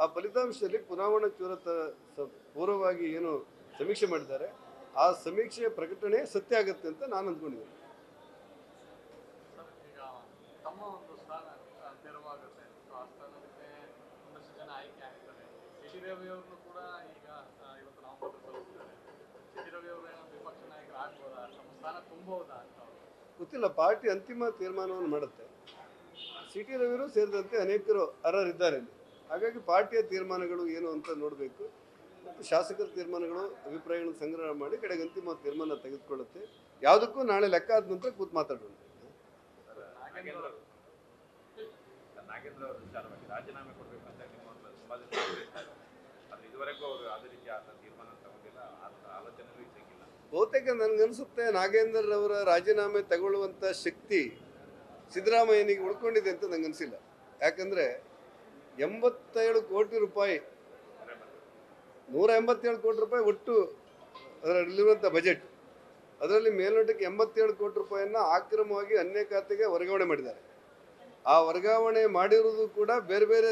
ಆ ಫಲಿತಾಂಶದಲ್ಲಿ ಪುನಾವಣಾ ಚೋರ ಪೂರ್ವವಾಗಿ ಏನು ಸಮೀಕ್ಷೆ ಮಾಡಿದ್ದಾರೆ ಆ ಸಮೀಕ್ಷೆಯ ಪ್ರಕಟಣೆ ಸತ್ಯ ಆಗುತ್ತೆ ಅಂತ ನಾನು ಅಂದ್ಕೊಂಡಿದ್ದೀನಿ. ಈಗ ತಮ್ಮ ಒಂದು ಸ್ಥಾನ ತೆರವಾಗುತ್ತೆ, ಆ ಸ್ಥಾನಕ್ಕೆ ಒಂದಷ್ಟು ಜನ ಆಯ್ಕೆ ಆಗ್ತಾರೆ. ಸಿ ಟಿ ರವಿ ಅವ್ರನ್ನು ಕೂಡ ಈಗ ಇವತ್ತು ನಾಮಪತ್ರ ಸಲ್ಲಿಸಿದ್ದಾರೆ. ಸಿ ಟಿ ರವಿ ಅವರು ಏನೋ ವಿಪಕ್ಷ ನಾಯಕರು ಆಗ್ಬೋದಾ, ತಮ್ಮ ಸ್ಥಾನ ತುಂಬಬಹುದಾ ಅಂತ ಗೊತ್ತಿಲ್ಲ. ಪಾರ್ಟಿ ಅಂತಿಮ ತೀರ್ಮಾನವನ್ನು ಮಾಡುತ್ತೆ. ಸಿ ಟಿ ರವಿಯವರು ಸೇರಿದಂತೆ ಅನೇಕರು ಅರ್ಹರಿದ್ದಾರೆ ಇಲ್ಲಿ. ಹಾಗಾಗಿ ಪಾರ್ಟಿಯ ತೀರ್ಮಾನಗಳು ಏನು ಅಂತ ನೋಡಬೇಕು ಮತ್ತು ಶಾಸಕರ ತೀರ್ಮಾನಗಳು ಅಭಿಪ್ರಾಯಗಳನ್ನು ಸಂಗ್ರಹ ಮಾಡಿ ಕಡೆಗೆ ಅಂತಿಮ ತೀರ್ಮಾನ ತೆಗೆದುಕೊಳ್ಳುತ್ತೆ. ಯಾವುದಕ್ಕೂ ನಾಳೆ ಲೆಕ್ಕ ಆದ ನಂತರ ಕೂತು ಮಾತಾಡೋಣ. ನಾಗೇಂದ್ರ ಅವರು ವಿಚಾರವಾಗಿ ರಾಜೀನಾಮೆ ಕೊಡಬೇಕು ಅಂತ ಆದರೆ ಇದುವರೆಗೂ ಅವರು ಅದೇ ರೀತಿ ತೀರ್ಮಾನ ತಗೊಂಡಿಲ್ಲ, ಆಲೋಚನೆಯೂ ಇದ್ದಂಗಿಲ್ಲ. ಬಹುತೇಕ ನನಗನ್ಸುತ್ತೆ ನಾಗೇಂದ್ರ ಅವರ ರಾಜೀನಾಮೆ ತಗೊಳ್ಳುವಂಥ ಶಕ್ತಿ ಸಿದ್ದರಾಮಯ್ಯನಿಗೆ ಉಳ್ಕೊಂಡಿದೆ ಅಂತ ನನಗನ್ಸಿಲ್ಲ. ಯಾಕಂದರೆ 87 ಕೋಟಿ ರೂಪಾಯಿ 187 ಕೋಟಿ ರೂಪಾಯಿ ಒಟ್ಟು ಅದರಲ್ಲಿರುವಂಥ ಬಜೆಟ್, ಅದರಲ್ಲಿ ಮೇಲ್ನೋಟಕ್ಕೆ 87 ಕೋಟಿ ರೂಪಾಯಿಯನ್ನು ಆಕ್ರಮವಾಗಿ ಅನ್ಯ ಖಾತೆಗೆ ವರ್ಗಾವಣೆ ಮಾಡಿದ್ದಾರೆ. ಆ ವರ್ಗಾವಣೆ ಮಾಡಿರೋದು ಕೂಡ ಬೇರೆ ಬೇರೆ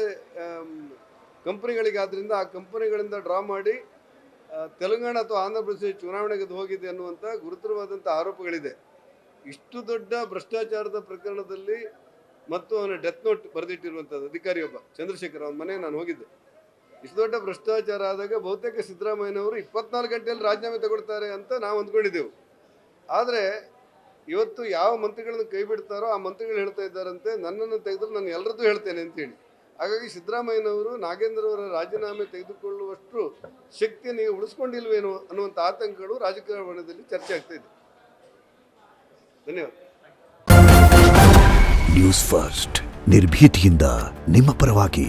ಕಂಪನಿಗಳಿಗಾದ್ರಿಂದ ಆ ಕಂಪನಿಗಳಿಂದ ಡ್ರಾ ಮಾಡಿ ತೆಲಂಗಾಣ ಅಥವಾ ಆಂಧ್ರ ಪ್ರದೇಶ ಚುನಾವಣೆಗೆ ಹೋಗಿದೆ ಅನ್ನುವಂಥ ಗುರುತರವಾದಂಥ ಆರೋಪಗಳಿದೆ. ಇಷ್ಟು ದೊಡ್ಡ ಭ್ರಷ್ಟಾಚಾರದ ಪ್ರಕರಣದಲ್ಲಿ ಮತ್ತು ಅವನ ಡೆತ್ ನೋಟ್ ಬರೆದಿಟ್ಟಿರುವಂಥದ್ದು ಅಧಿಕಾರಿಯೊಬ್ಬ ಚಂದ್ರಶೇಖರ್, ಅವನ ಮನೆ ನಾನು ಹೋಗಿದ್ದೆ. ಇಷ್ಟು ದೊಡ್ಡ ಭ್ರಷ್ಟಾಚಾರ ಆದಾಗ ಬಹುತೇಕ ಸಿದ್ದರಾಮಯ್ಯನವರು 24 ಗಂಟೆಯಲ್ಲಿ ರಾಜೀನಾಮೆ ತಗೊಳ್ತಾರೆ ಅಂತ ನಾವು ಅಂದ್ಕೊಂಡಿದ್ದೆವು. ಆದರೆ ಇವತ್ತು ಯಾವ ಮಂತ್ರಿಗಳನ್ನು ಕೈ ಬಿಡ್ತಾರೋ ಆ ಮಂತ್ರಿಗಳು ಹೇಳ್ತಾ ಇದ್ದಾರಂತೆ ನನ್ನನ್ನು ತೆಗೆದ್ರು ನಾನು ಎಲ್ಲರದ್ದು ಹೇಳ್ತೇನೆ ಅಂತೇಳಿ. ಹಾಗಾಗಿ ಸಿದ್ದರಾಮಯ್ಯನವರು ನಾಗೇಂದ್ರ ಅವರ ರಾಜೀನಾಮೆ ತೆಗೆದುಕೊಳ್ಳುವಷ್ಟು ಶಕ್ತಿಯನ್ನು ಈಗ ಉಳಿಸ್ಕೊಂಡಿಲ್ವೇನೋ ಅನ್ನುವಂಥ ಆತಂಕಗಳು ರಾಜಕಾರಣದಲ್ಲಿ ಚರ್ಚೆ ಆಗ್ತಾ ಇದೆ. ಧನ್ಯವಾದ. ನ್ಯೂಸ್ ಫಸ್ಟ್ ನಿರ್ಭೀತಿಯಿಂದ ನಿಮ್ಮ ಪರವಾಗಿ.